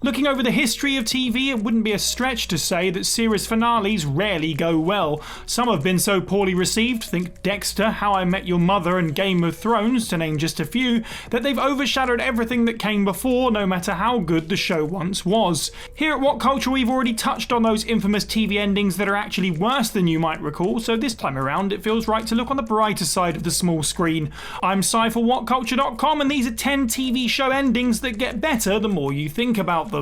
Looking over the history of TV, it wouldn't be a stretch to say that series finales rarely go well. Some have been so poorly received, think Dexter, How I Met Your Mother and Game of Thrones, to name just a few, that they've overshadowed everything that came before, no matter how good the show once was. Here at What Culture, we've already touched on those infamous TV endings that are actually worse than you might recall, so this time around it feels right to look on the brighter side of the small screen. I'm Si for WhatCulture.com, and these are 10 TV show endings that get better the more you think about them.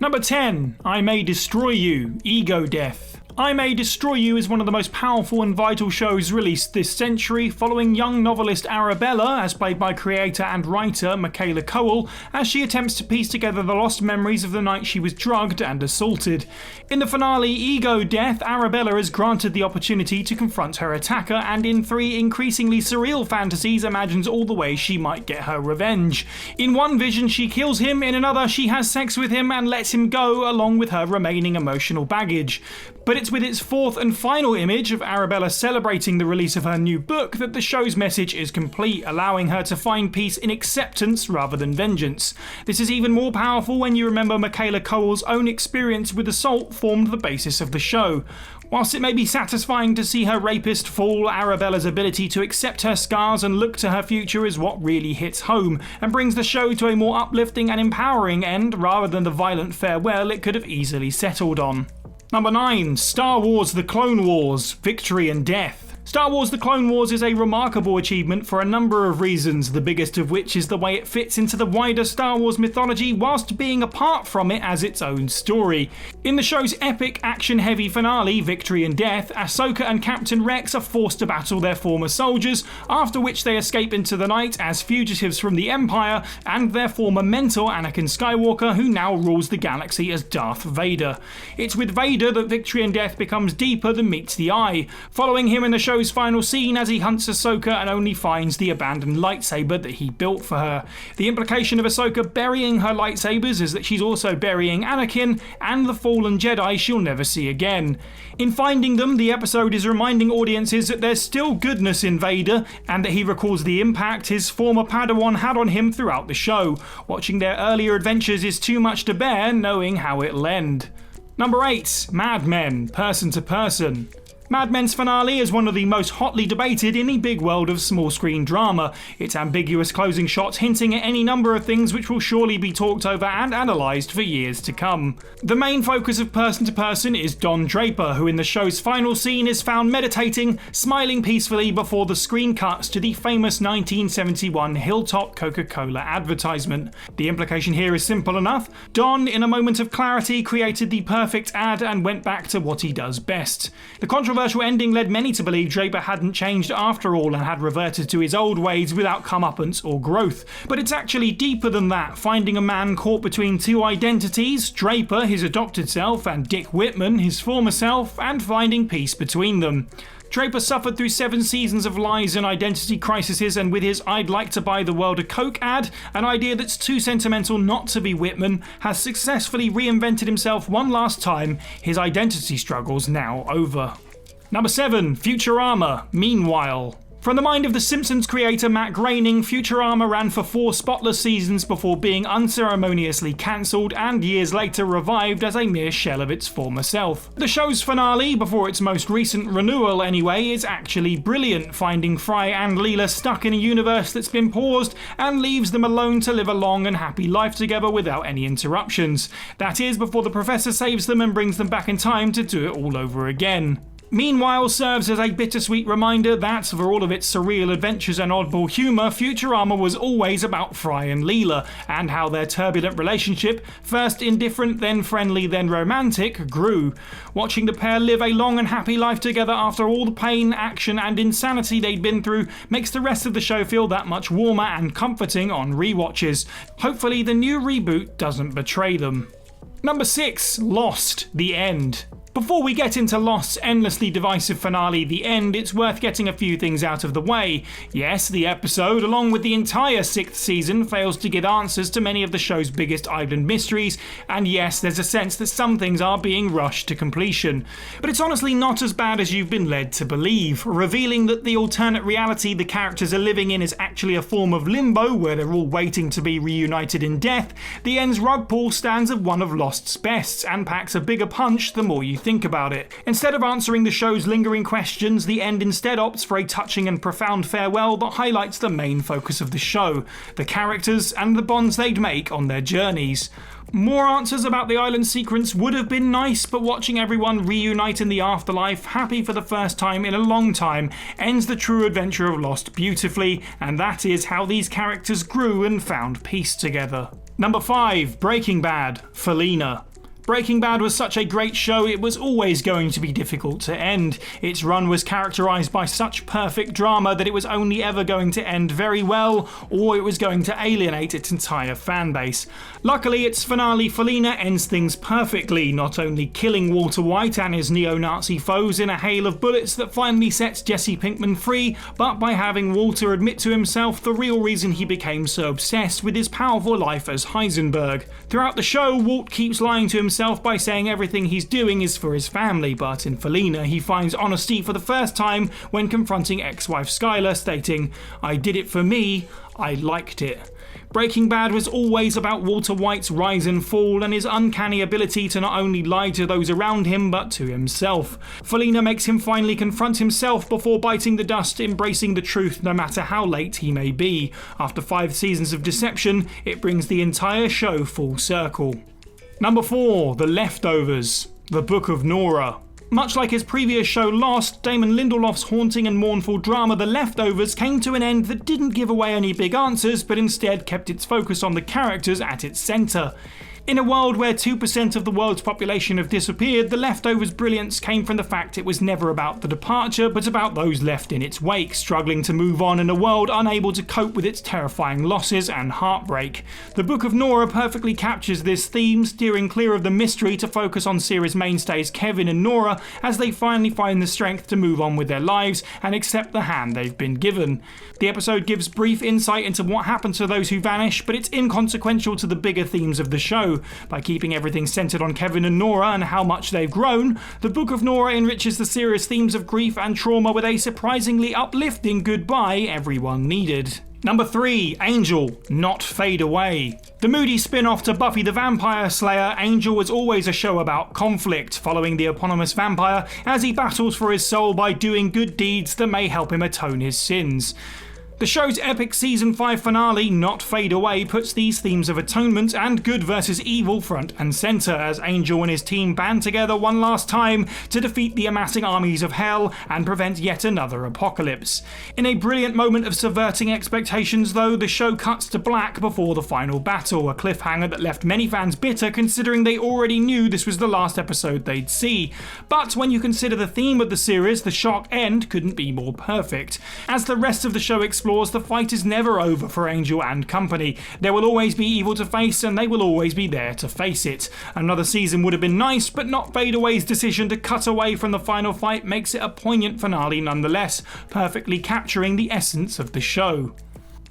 Number 10. I May Destroy You, Ego Death. I May Destroy You is one of the most powerful and vital shows released this century, following young novelist Arabella, as played by creator and writer Michaela Coel, as she attempts to piece together the lost memories of the night she was drugged and assaulted. In the finale, Ego Death, Arabella is granted the opportunity to confront her attacker, and in 3 increasingly surreal fantasies imagines all the ways she might get her revenge. In one vision she kills him, in another she has sex with him and lets him go, along with her remaining emotional baggage. But it's with its 4th and final image of Arabella celebrating the release of her new book that the show's message is complete, allowing her to find peace in acceptance rather than vengeance. This is even more powerful when you remember Michaela Coel's own experience with assault formed the basis of the show. Whilst it may be satisfying to see her rapist fall, Arabella's ability to accept her scars and look to her future is what really hits home, and brings the show to a more uplifting and empowering end rather than the violent farewell it could have easily settled on. Number 9. Star Wars The Clone Wars, Victory and Death. Star Wars The Clone Wars is a remarkable achievement for a number of reasons, the biggest of which is the way it fits into the wider Star Wars mythology whilst being apart from it as its own story. In the show's epic, action-heavy finale, Victory and Death, Ahsoka and Captain Rex are forced to battle their former soldiers, after which they escape into the night as fugitives from the Empire and their former mentor, Anakin Skywalker, who now rules the galaxy as Darth Vader. It's with Vader that Victory and Death becomes deeper than meets the eye, following him in the show's final scene as he hunts Ahsoka and only finds the abandoned lightsaber that he built for her. The implication of Ahsoka burying her lightsabers is that she's also burying Anakin and the fallen Jedi she'll never see again. In finding them, the episode is reminding audiences that there's still goodness in Vader, and that he recalls the impact his former Padawan had on him throughout the show. Watching their earlier adventures is too much to bear, knowing how it'll end. Number 8. Mad Men, Person to Person. Mad Men's finale is one of the most hotly debated in the big world of small screen drama, its ambiguous closing shots hinting at any number of things which will surely be talked over and analysed for years to come. The main focus of Person to Person is Don Draper, who in the show's final scene is found meditating, smiling peacefully before the screen cuts to the famous 1971 Hilltop Coca-Cola advertisement. The implication here is simple enough. Don, in a moment of clarity, created the perfect ad and went back to what he does best. The controversial ending led many to believe Draper hadn't changed after all and had reverted to his old ways without comeuppance or growth. But it's actually deeper than that, finding a man caught between 2 identities, Draper, his adopted self, and Dick Whitman, his former self, and finding peace between them. Draper suffered through 7 seasons of lies and identity crises, and with his "I'd like to buy the world a Coke" ad, an idea that's too sentimental not to be Whitman, has successfully reinvented himself one last time, his identity struggles now over. Number 7. Futurama, Meanwhile. From the mind of The Simpsons creator Matt Groening, Futurama ran for 4 spotless seasons before being unceremoniously cancelled and years later revived as a mere shell of its former self. The show's finale, before its most recent renewal anyway, is actually brilliant, finding Fry and Leela stuck in a universe that's been paused and leaves them alone to live a long and happy life together without any interruptions. That is, before the Professor saves them and brings them back in time to do it all over again. Meanwhile serves as a bittersweet reminder that, for all of its surreal adventures and oddball humour, Futurama was always about Fry and Leela, and how their turbulent relationship, first indifferent, then friendly, then romantic, grew. Watching the pair live a long and happy life together after all the pain, action and insanity they'd been through makes the rest of the show feel that much warmer and comforting on rewatches. Hopefully the new reboot doesn't betray them. Number 6. Lost, The End. Before we get into Lost's endlessly divisive finale, The End, it's worth getting a few things out of the way. Yes, the episode, along with the entire 6th season, fails to give answers to many of the show's biggest island mysteries, and yes, there's a sense that some things are being rushed to completion. But it's honestly not as bad as you've been led to believe, revealing that the alternate reality the characters are living in is actually a form of limbo where they're all waiting to be reunited in death. The End's rug pull stands as one of Lost's bests, and packs a bigger punch the more you think about it. Instead of answering the show's lingering questions, The End instead opts for a touching and profound farewell that highlights the main focus of the show, the characters and the bonds they'd make on their journeys. More answers about the island sequence would have been nice, but watching everyone reunite in the afterlife, happy for the first time in a long time, ends the true adventure of Lost beautifully, and that is how these characters grew and found peace together. Number 5. Breaking Bad. Felina. Breaking Bad was such a great show, it was always going to be difficult to end. Its run was characterised by such perfect drama that it was only ever going to end very well, or it was going to alienate its entire fanbase. Luckily, its finale, Felina, ends things perfectly, not only killing Walter White and his neo-Nazi foes in a hail of bullets that finally sets Jesse Pinkman free, but by having Walter admit to himself the real reason he became so obsessed with his powerful life as Heisenberg. Throughout the show, Walt keeps lying to himself by saying everything he's doing is for his family, but in Felina he finds honesty for the first time when confronting ex-wife Skylar, stating, "I did it for me, I liked it." Breaking Bad was always about Walter White's rise and fall and his uncanny ability to not only lie to those around him but to himself. Felina makes him finally confront himself before biting the dust, embracing the truth no matter how late he may be. After 5 seasons of deception, it brings the entire show full circle. Number 4. The Leftovers. The Book of Nora. Much like his previous show Lost, Damon Lindelof's haunting and mournful drama The Leftovers came to an end that didn't give away any big answers, but instead kept its focus on the characters at its centre. In a world where 2% of the world's population have disappeared, The Leftovers' brilliance came from the fact it was never about the departure, but about those left in its wake, struggling to move on in a world unable to cope with its terrifying losses and heartbreak. The Book of Nora perfectly captures this theme, steering clear of the mystery to focus on series mainstays Kevin and Nora as they finally find the strength to move on with their lives and accept the hand they've been given. The episode gives brief insight into what happened to those who vanish, but it's inconsequential to the bigger themes of the show. By keeping everything centred on Kevin and Nora and how much they've grown, the Book of Nora enriches the serious themes of grief and trauma with a surprisingly uplifting goodbye everyone needed. Number 3. Angel, Not Fade Away. The moody spin-off to Buffy the Vampire Slayer, Angel was always a show about conflict, following the eponymous vampire as he battles for his soul by doing good deeds that may help him atone his sins. The show's epic Season 5 finale, Not Fade Away, puts these themes of atonement and good versus evil front and centre as Angel and his team band together one last time to defeat the amassing armies of hell and prevent yet another apocalypse. In a brilliant moment of subverting expectations though, the show cuts to black before the final battle, a cliffhanger that left many fans bitter considering they already knew this was the last episode they'd see. But when you consider the theme of the series, the shock end couldn't be more perfect. As the rest of the show explores, the fight is never over for Angel and company. There will always be evil to face and they will always be there to face it. Another season would have been nice, but Not Fade Away's decision to cut away from the final fight makes it a poignant finale nonetheless, perfectly capturing the essence of the show.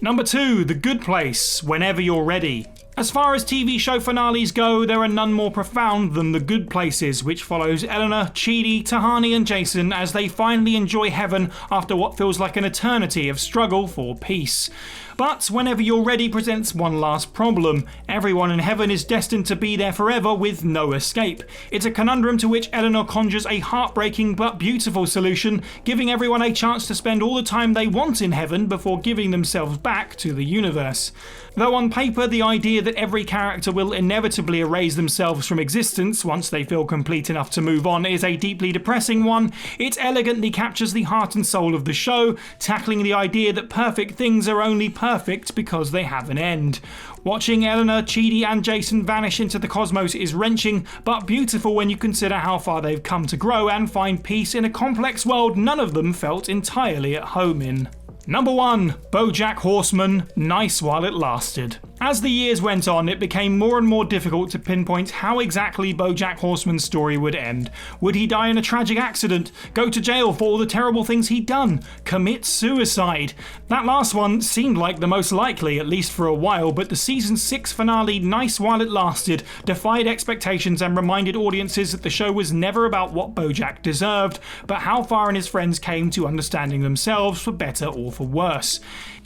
Number 2. The Good Place, Whenever You're Ready. As far as TV show finales go, there are none more profound than The Good Places, which follows Eleanor, Chidi, Tahani and Jason as they finally enjoy heaven after what feels like an eternity of struggle for peace. But Whenever You're Ready presents one last problem. Everyone in heaven is destined to be there forever with no escape. It's a conundrum to which Eleanor conjures a heartbreaking but beautiful solution, giving everyone a chance to spend all the time they want in heaven before giving themselves back to the universe. Though on paper the idea that every character will inevitably erase themselves from existence once they feel complete enough to move on is a deeply depressing one, it elegantly captures the heart and soul of the show, tackling the idea that perfect things are only perfect because they have an end. Watching Eleanor, Chidi and Jason vanish into the cosmos is wrenching, but beautiful when you consider how far they've come to grow and find peace in a complex world none of them felt entirely at home in. Number 1. BOJACK Horseman, Nice While It Lasted. As the years went on, it became more and more difficult to pinpoint how exactly BoJack Horseman's story would end. Would he die in a tragic accident? Go to jail for all the terrible things he'd done? Commit suicide? That last one seemed like the most likely, at least for a while, but the season 6 finale, Nice While It Lasted, defied expectations and reminded audiences that the show was never about what BoJack deserved, but how far and his friends came to understanding themselves, for better or for worse.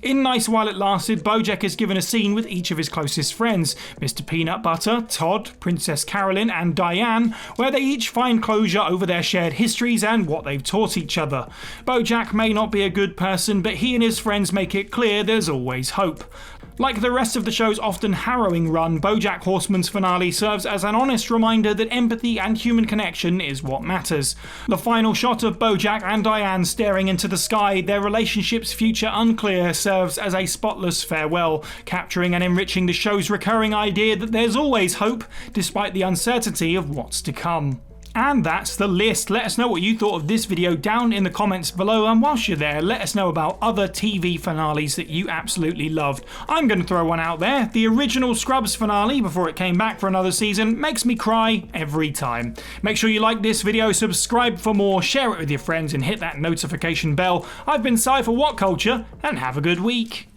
In Nice While It Lasted, BoJack is given a scene with each of his closest friends, Mr. Peanut Butter, Todd, Princess Carolyn and Diane, where they each find closure over their shared histories and what they've taught each other. BoJack may not be a good person, but he and his friends make it clear there's always hope. Like the rest of the show's often harrowing run, BoJack Horseman's finale serves as an honest reminder that empathy and human connection is what matters. The final shot of BoJack and Diane staring into the sky, their relationship's future unclear, serves as a spotless farewell, capturing and enriching the show's recurring idea that there's always hope, despite the uncertainty of what's to come. And that's the list. Let us know what you thought of this video down in the comments below, and whilst you're there, let us know about other TV finales that you absolutely loved. I'm going to throw one out there. The original Scrubs finale, before it came back for another season, makes me cry every time. Make sure you like this video, subscribe for more, share it with your friends and hit that notification bell. I've been Si for What Culture, and have a good week.